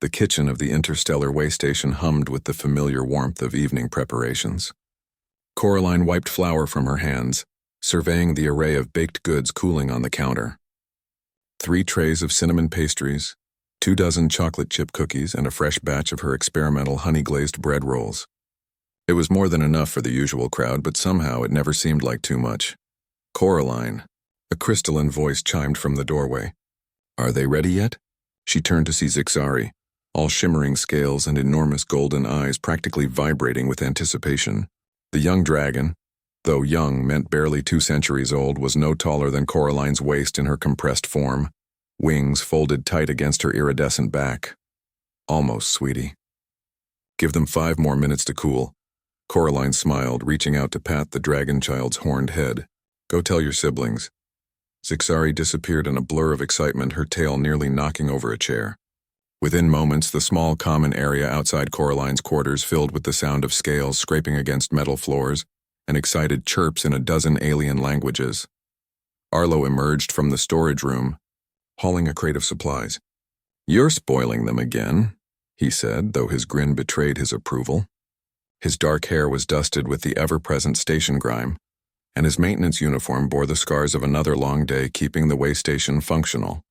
The kitchen of the interstellar way station hummed with the familiar warmth of evening preparations. Coraline wiped flour from her hands, surveying the array of baked goods cooling on the counter. 3 trays of cinnamon pastries, 2 dozen chocolate chip cookies, and a fresh batch of her experimental honey-glazed bread rolls. It was more than enough for the usual crowd, but somehow it never seemed like too much. "Coraline," a crystalline voice chimed from the doorway. "Are they ready yet?" She turned to see Zixari, all shimmering scales and enormous golden eyes practically vibrating with anticipation. The young dragon, though young meant barely 2 centuries old, was no taller than Coraline's waist in her compressed form, wings folded tight against her iridescent back. "Almost, sweetie." "Give them 5 more minutes to cool." Coraline smiled, reaching out to pat the dragon child's horned head. "Go tell your siblings." Zixari disappeared in a blur of excitement, her tail nearly knocking over a chair. Within moments, the small common area outside Coraline's quarters filled with the sound of scales scraping against metal floors and excited chirps in a dozen alien languages. Arlo emerged from the storage room, hauling a crate of supplies. "You're spoiling them again," he said, though his grin betrayed his approval. His dark hair was dusted with the ever-present station grime, and his maintenance uniform bore the scars of another long day keeping the way station functional.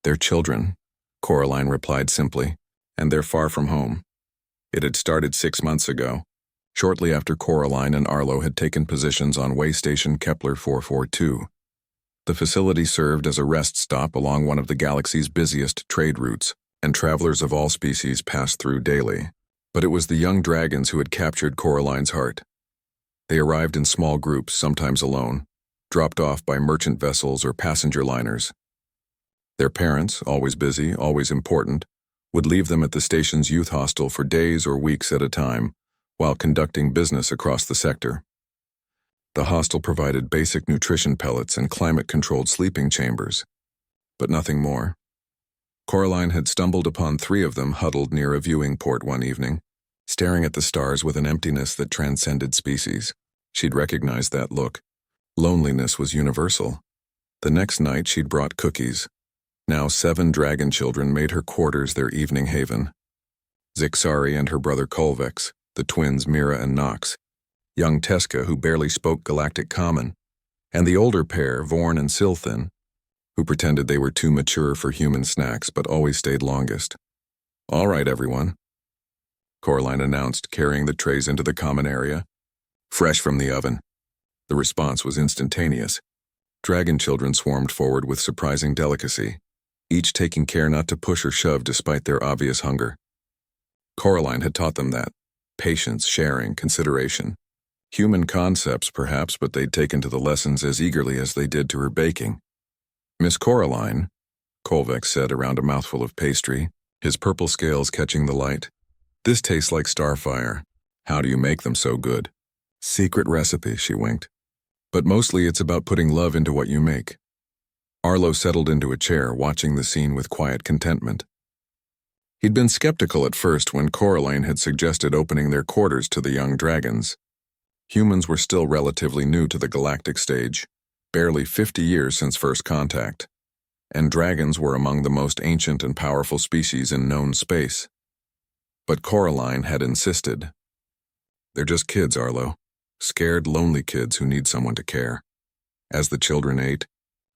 "They're children," Coraline replied simply, "and they're far from home." It had started 6 months ago, shortly after Coraline and Arlo had taken positions on way station Kepler 442. The facility served as a rest stop along one of the galaxy's busiest trade routes, and travelers of all species passed through daily. But it was the young dragons who had captured Coraline's heart. They arrived in small groups, sometimes alone, dropped off by merchant vessels or passenger liners. Their parents, always busy, always important, would leave them at the station's youth hostel for days or weeks at a time, while conducting business across the sector. The hostel provided basic nutrition pellets and climate-controlled sleeping chambers, but nothing more. Coraline had stumbled upon 3 of them huddled near a viewing port one evening, staring at the stars with an emptiness that transcended species. She'd recognized that look. Loneliness was universal. The next night she'd brought cookies. Now 7 dragon children made her quarters their evening haven. Zixari and her brother Kolvex, the twins Mira and Nox, young Teska, who barely spoke Galactic Common, and the older pair, Vorn and Silthin, who pretended they were too mature for human snacks but always stayed longest. "All right, everyone," Coraline announced, carrying the trays into the common area. "Fresh from the oven." The response was instantaneous. Dragon children swarmed forward with surprising delicacy, each taking care not to push or shove despite their obvious hunger. Coraline had taught them that. Patience, sharing, consideration. Human concepts, perhaps, but they'd taken to the lessons as eagerly as they did to her baking. "Miss Coraline," Kolvex said around a mouthful of pastry, his purple scales catching the light. "This tastes like starfire. How do you make them so good?" "Secret recipe," she winked. "But mostly it's about putting love into what you make." Arlo settled into a chair, watching the scene with quiet contentment. He'd been skeptical at first when Coraline had suggested opening their quarters to the young dragons. Humans were still relatively new to the galactic stage, barely 50 years since first contact, and dragons were among the most ancient and powerful species in known space. But Coraline had insisted. "They're just kids, Arlo. Scared, lonely kids who need someone to care." As the children ate,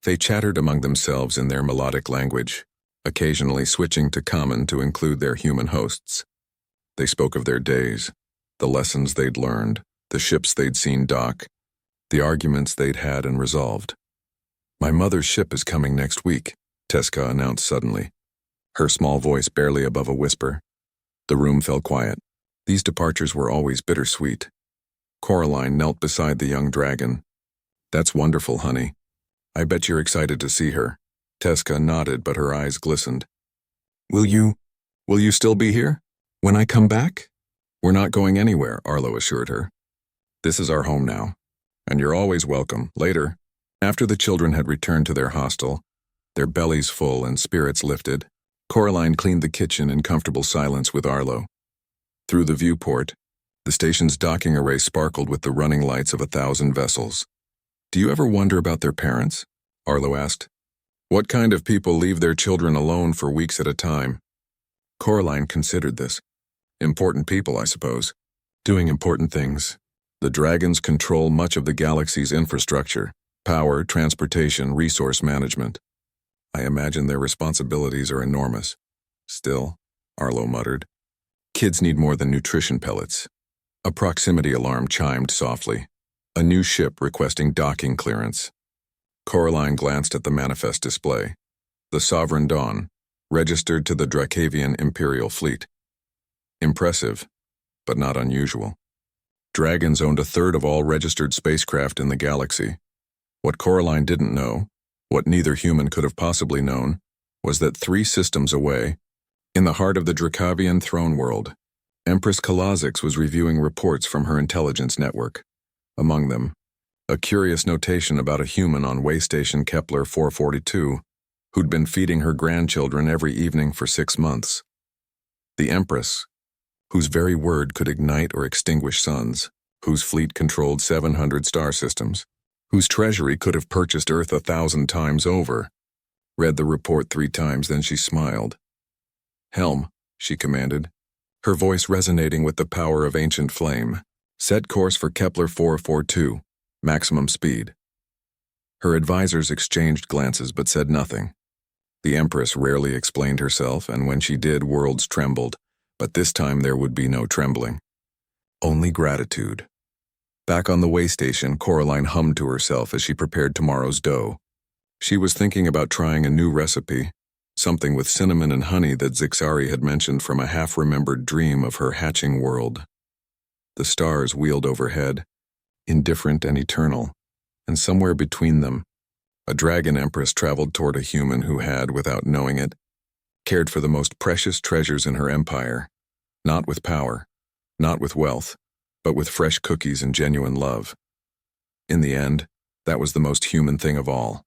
they chattered among themselves in their melodic language, occasionally switching to common to include their human hosts. They spoke of their days, the lessons they'd learned, the ships they'd seen dock, the arguments they'd had and resolved. "My mother's ship is coming next week," Teska announced suddenly, her small voice barely above a whisper. The room fell quiet. These departures were always bittersweet. Coraline knelt beside the young dragon. "That's wonderful, honey. I bet you're excited to see her." Teska nodded, but her eyes glistened. Will you still be here? When I come back?" "We're not going anywhere," Arlo assured her. "This is our home now, and you're always welcome." Later, after the children had returned to their hostel, their bellies full and spirits lifted, Coraline cleaned the kitchen in comfortable silence with Arlo. Through the viewport, the station's docking array sparkled with the running lights of 1,000 vessels. "Do you ever wonder about their parents?" Arlo asked. "What kind of people leave their children alone for weeks at a time?" Coraline considered this. Important people, I suppose. Doing important things. The dragons control much of the galaxy's infrastructure, power, transportation, resource management. I imagine their responsibilities are enormous. Still, Arlo muttered, kids need more than nutrition pellets. A proximity alarm chimed softly. A new ship requesting docking clearance. Coraline glanced at the manifest display. The Sovereign Dawn, registered to the Dracavian Imperial Fleet. Impressive, but not unusual. Dragons owned a third of all registered spacecraft in the galaxy. What Coraline didn't know, what neither human could have possibly known, was that 3 systems away, in the heart of the Dracavian throne world, Empress Kalazix was reviewing reports from her intelligence network. Among them, a curious notation about a human on Waystation Kepler 442 who'd been feeding her grandchildren every evening for 6 months. The Empress, whose very word could ignite or extinguish suns, whose fleet controlled 700 star systems, whose treasury could have purchased Earth 1,000 times over, read the report 3 times, then she smiled. Helm, she commanded, her voice resonating with the power of ancient flame. Set course for Kepler 442, maximum speed. Her advisors exchanged glances but said nothing. The Empress rarely explained herself, and when she did, worlds trembled, but this time there would be no trembling. Only gratitude. Back on the waystation, Coraline hummed to herself as she prepared tomorrow's dough. She was thinking about trying a new recipe, something with cinnamon and honey that Zixari had mentioned from a half-remembered dream of her hatching world. The stars wheeled overhead, indifferent and eternal, and somewhere between them, a dragon empress traveled toward a human who had, without knowing it, cared for the most precious treasures in her empire, not with power, not with wealth, but with fresh cookies and genuine love. In the end, that was the most human thing of all.